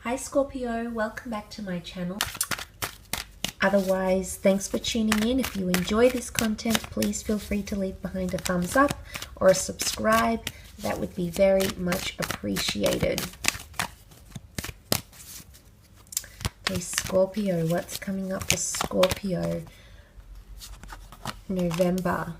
Hi Scorpio, welcome back to my channel. Otherwise, thanks for tuning in. If you enjoy this content, please feel free to leave behind a thumbs up or a subscribe. That would be very much appreciated. Okay, Scorpio, what's coming up for Scorpio? November.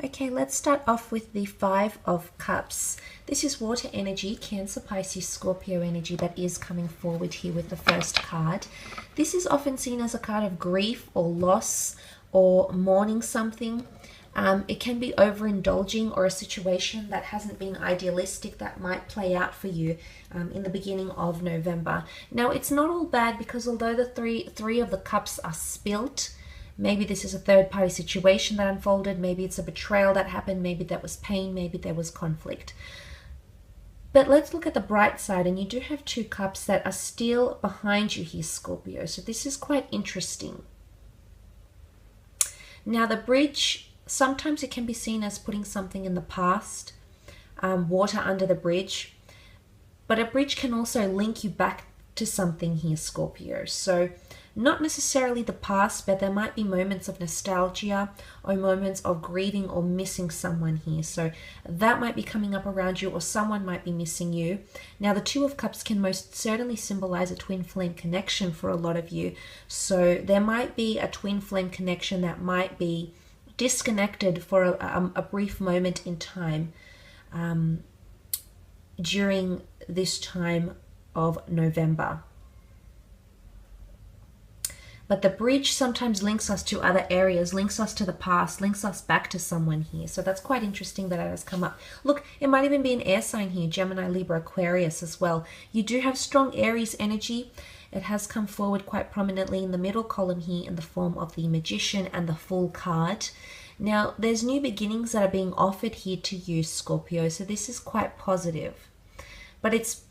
Okay, let's start off with the Five of Cups. This is water energy, Cancer, Pisces, Scorpio energy that is coming forward here with the first card. This is often seen as a card of grief or loss or mourning something. It can be overindulging or a situation that hasn't been idealistic that might play out for you in the beginning of November. Now, it's not all bad because although the three of the cups are spilt, maybe this is a third-party situation that unfolded. Maybe it's a betrayal that happened. Maybe that was pain. Maybe there was conflict. But let's look at the bright side. And you do have two cups that are still behind you here, Scorpio. So this is quite interesting. Now, the bridge, sometimes it can be seen as putting something in the past, water under the bridge. But a bridge can also link you back to something here, Scorpio. So not necessarily the past, but there might be moments of nostalgia or moments of grieving or missing someone here. So that might be coming up around you, or someone might be missing you. Now, the Two of Cups can most certainly symbolize a twin flame connection for a lot of you. So there might be a twin flame connection that might be disconnected for a brief moment in time during this time of November. But the bridge sometimes links us to other areas, links us to the past, links us back to someone here. So that's quite interesting that it has come up. Look, it might even be an air sign here, Gemini, Libra, Aquarius as well. You do have strong Aries energy. It has come forward quite prominently in the middle column here in the form of the Magician and the Fool card. Now, there's new beginnings that are being offered here to you, Scorpio. So this is quite positive. But it's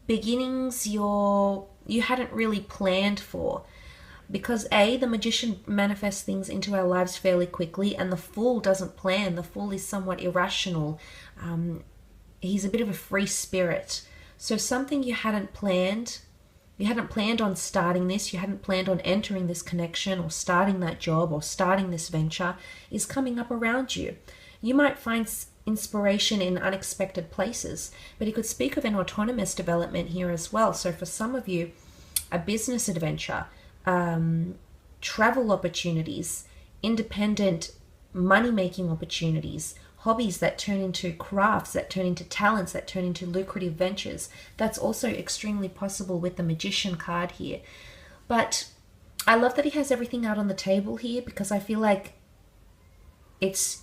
beginnings you hadn't really planned for. Because the Magician manifests things into our lives fairly quickly, and the Fool doesn't plan. The Fool is somewhat irrational. He's a bit of a free spirit. So something you hadn't planned on starting this, you hadn't planned on entering this connection or starting that job or starting this venture, is coming up around you. You might find inspiration in unexpected places, but it could speak of an autonomous development here as well. So for some of you, a business adventure, travel opportunities, independent money-making opportunities, hobbies that turn into crafts, that turn into talents, that turn into lucrative ventures. That's also extremely possible with the Magician card here. But I love that he has everything out on the table here, because I feel like it's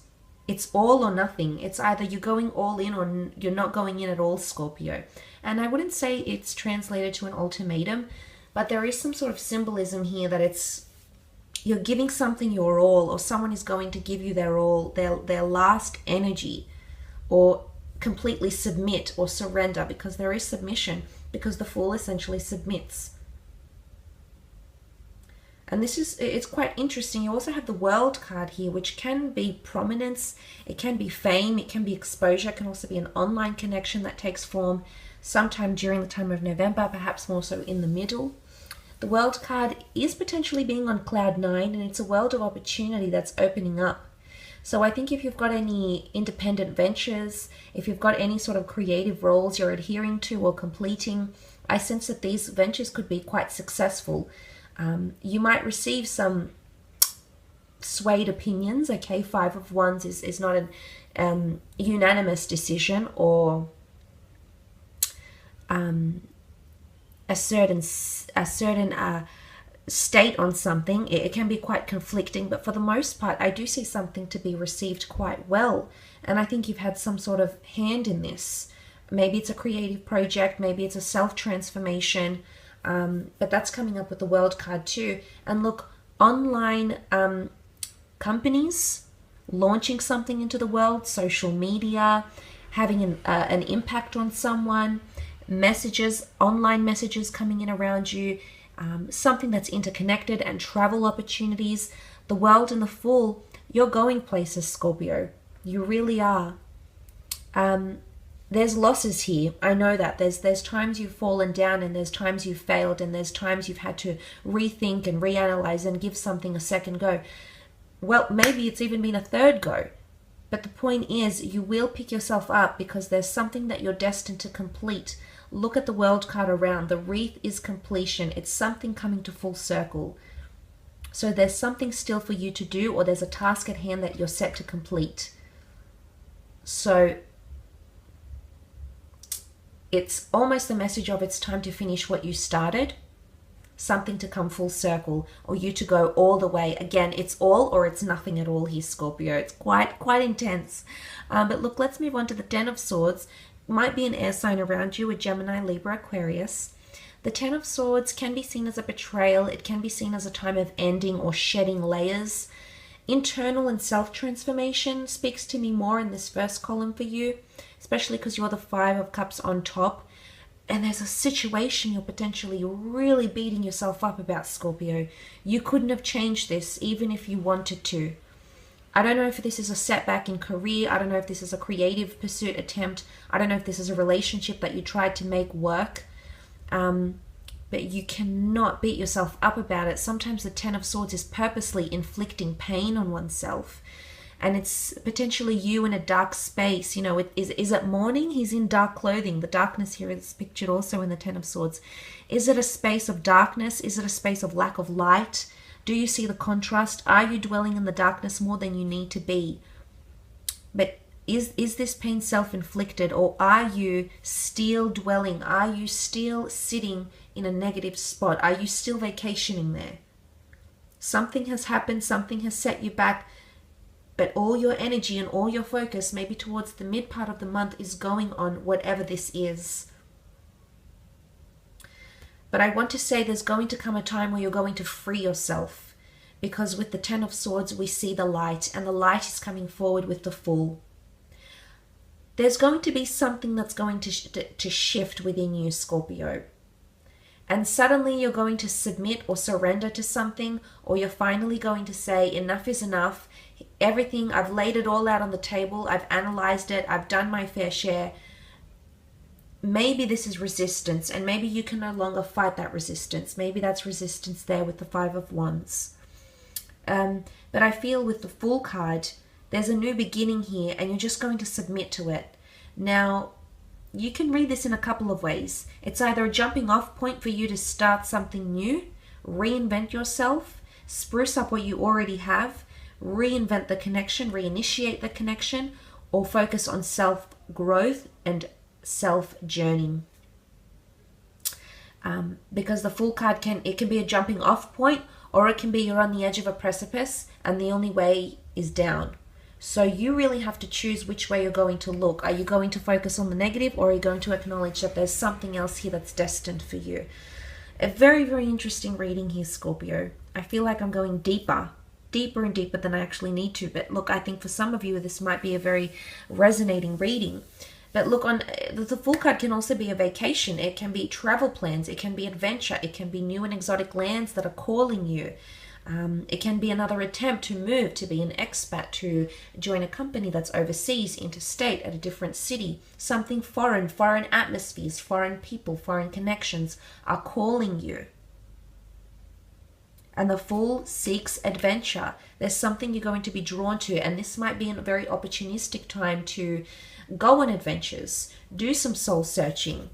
all or nothing. It's either you're going all in or you're not going in at all, Scorpio. And I wouldn't say it's translated to an ultimatum, but there is some sort of symbolism here that you're giving something your all, or someone is going to give you their all, their last energy, or completely submit or surrender, because there is submission, because the Fool essentially submits. And it's quite interesting. You also have the World card here, which can be prominence, it can be fame, it can be exposure, it can also be an online connection that takes form sometime during the time of November, perhaps more so in the middle. The World card is potentially being on cloud 9, and it's a world of opportunity that's opening up. So I think if you've got any independent ventures, if you've got any sort of creative roles you're adhering to or completing, I sense that these ventures could be quite successful. You might receive some swayed opinions. Okay, Five of Wands is not an unanimous decision or a certain state on something. It can be quite conflicting, but for the most part, I do see something to be received quite well. And I think you've had some sort of hand in this. Maybe it's a creative project, maybe it's a self-transformation, but that's coming up with the World card too. And look, online companies launching something into the world, social media, having an impact on someone, messages, online messages coming in around you, something that's interconnected, and travel opportunities. The World and the Fool, you're going places, Scorpio. You really are. There's losses here. I know that. There's times you've fallen down, and there's times you've failed, and there's times you've had to rethink and reanalyze and give something a second go. Well, maybe it's even been a third go. But the point is, you will pick yourself up because there's something that you're destined to complete. Look at the World card around. The wreath is completion. It's something coming to full circle. So there's something still for you to do, or there's a task at hand that you're set to complete. So it's almost the message of it's time to finish what you started. Something to come full circle, or you to go all the way. Again, it's all or it's nothing at all here, Scorpio. It's quite intense. But look, let's move on to the Ten of Swords. Might be an air sign around you, a Gemini, Libra, Aquarius. The Ten of Swords can be seen as a betrayal. It can be seen as a time of ending or shedding layers. Internal and self-transformation speaks to me more in this first column for you, especially because you're the Five of Cups on top. And there's a situation you're potentially really beating yourself up about, Scorpio. You couldn't have changed this even if you wanted to. I don't know if this is a setback in career. I don't know if this is a creative pursuit attempt. I don't know if this is a relationship that you tried to make work. But you cannot beat yourself up about it. Sometimes the Ten of Swords is purposely inflicting pain on oneself. And it's potentially you in a dark space. You know, is it morning? He's in dark clothing. The darkness here is pictured also in the Ten of Swords. Is it a space of darkness? Is it a space of lack of light? Do you see the contrast? Are you dwelling in the darkness more than you need to be? But is this pain self-inflicted, or are you still dwelling? Are you still sitting in a negative spot? Are you still vacationing there? Something has happened. Something has set you back. But all your energy and all your focus, maybe towards the mid part of the month, is going on whatever this is. But I want to say there's going to come a time where you're going to free yourself. Because with the Ten of Swords, we see the light. And the light is coming forward with the Fool. There's going to be something that's going to shift within you, Scorpio. And suddenly you're going to submit or surrender to something. Or you're finally going to say, enough is enough. Everything, I've laid it all out on the table. I've analyzed it. I've done my fair share. Maybe this is resistance, and maybe you can no longer fight that resistance. Maybe that's resistance there with the Five of Wands. But I feel with the Fool card, there's a new beginning here, and you're just going to submit to it. Now, you can read this in a couple of ways. It's either a jumping off point for you to start something new, reinvent yourself, spruce up what you already have, reinvent the connection, reinitiate the connection, or focus on self-growth and self-journeying. Because the Fool card can be a jumping off point, or it can be you're on the edge of a precipice and the only way is down. So you really have to choose which way you're going to look. Are you going to focus on the negative, or are you going to acknowledge that there's something else here that's destined for you? A very, very interesting reading here, Scorpio. I feel like I'm going deeper and deeper than I actually need to. But look, I think for some of you, this might be a very resonating reading. But look, on the Fool card can also be a vacation. It can be travel plans. It can be adventure. It can be new and exotic lands that are calling you. It can be another attempt to move, to be an expat, to join a company that's overseas, interstate, at a different city. Something foreign atmospheres, foreign people, foreign connections are calling you. And the Fool seeks adventure. There's something you're going to be drawn to, and this might be a very opportunistic time to go on adventures, do some soul searching.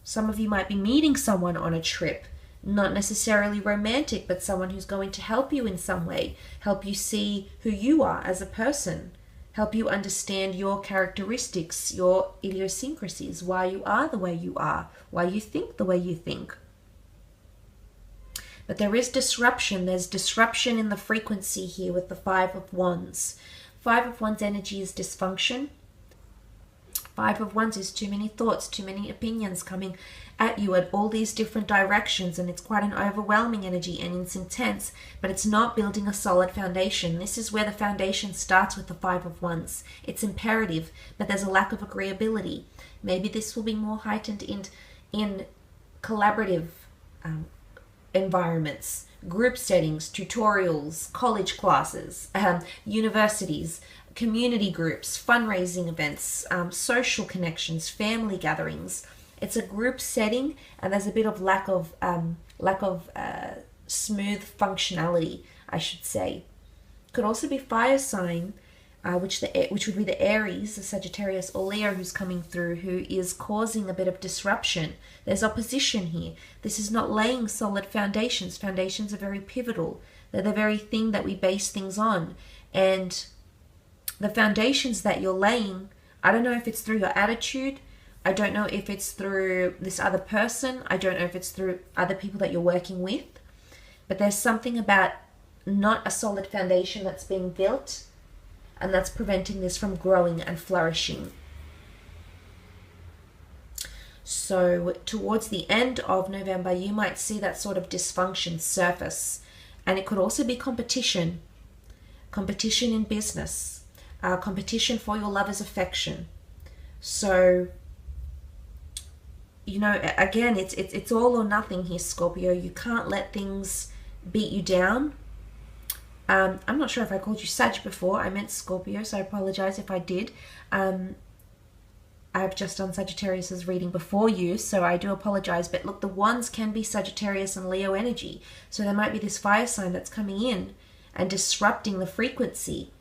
Some of you might be meeting someone on a trip, not necessarily romantic, but someone who's going to help you in some way, help you see who you are as a person, help you understand your characteristics, your idiosyncrasies, why you are the way you are, why you think the way you think. But there is disruption. There's disruption in the frequency here with the Five of Wands. Five of Wands energy is dysfunction. Five of Wands is too many thoughts, too many opinions coming at you at all these different directions, and it's quite an overwhelming energy, and it's intense, but it's not building a solid foundation. This is where the foundation starts with the Five of Wands. It's imperative, but there's a lack of agreeability. Maybe this will be more heightened in collaborative environments, group settings, tutorials, college classes, universities, community groups, fundraising events, social connections, family gatherings. It's a group setting, and there's a bit of lack of smooth functionality, I should say. Could also be fire sign, which would be the Aries, the Sagittarius or Leo who's coming through, who is causing a bit of disruption. There's opposition here. This is not laying solid foundations. Foundations are very pivotal. They're the very thing that we base things on. And the foundations that you're laying, I don't know if it's through your attitude. I don't know if it's through this other person. I don't know if it's through other people that you're working with. But there's something about not a solid foundation that's being built, and that's preventing this from growing and flourishing. So towards the end of November, you might see that sort of dysfunction surface. And it could also be competition. Competition in business. Competition for your lover's affection. So, you know, again, it's all or nothing here, Scorpio. You can't let things beat you down. I'm not sure if I called you Sag before. I meant Scorpio, so I apologize if I did. I've just done Sagittarius's reading before you, so I do apologize. But look, the Wands can be Sagittarius and Leo energy. So there might be this fire sign that's coming in and disrupting the frequency.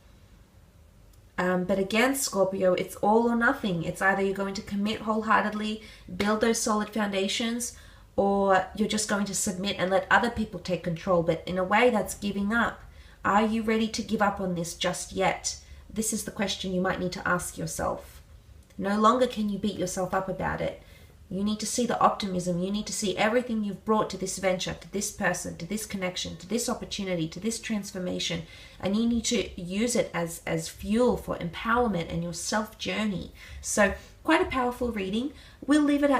But again, Scorpio, it's all or nothing. It's either you're going to commit wholeheartedly, build those solid foundations, or you're just going to submit and let other people take control. But in a way, that's giving up. Are you ready to give up on this just yet? This is the question you might need to ask yourself. No longer can you beat yourself up about it. You need to see the optimism. You need to see everything you've brought to this venture, to this person, to this connection, to this opportunity, to this transformation. And you need to use it as fuel for empowerment and your self-journey. So quite a powerful reading. We'll leave it at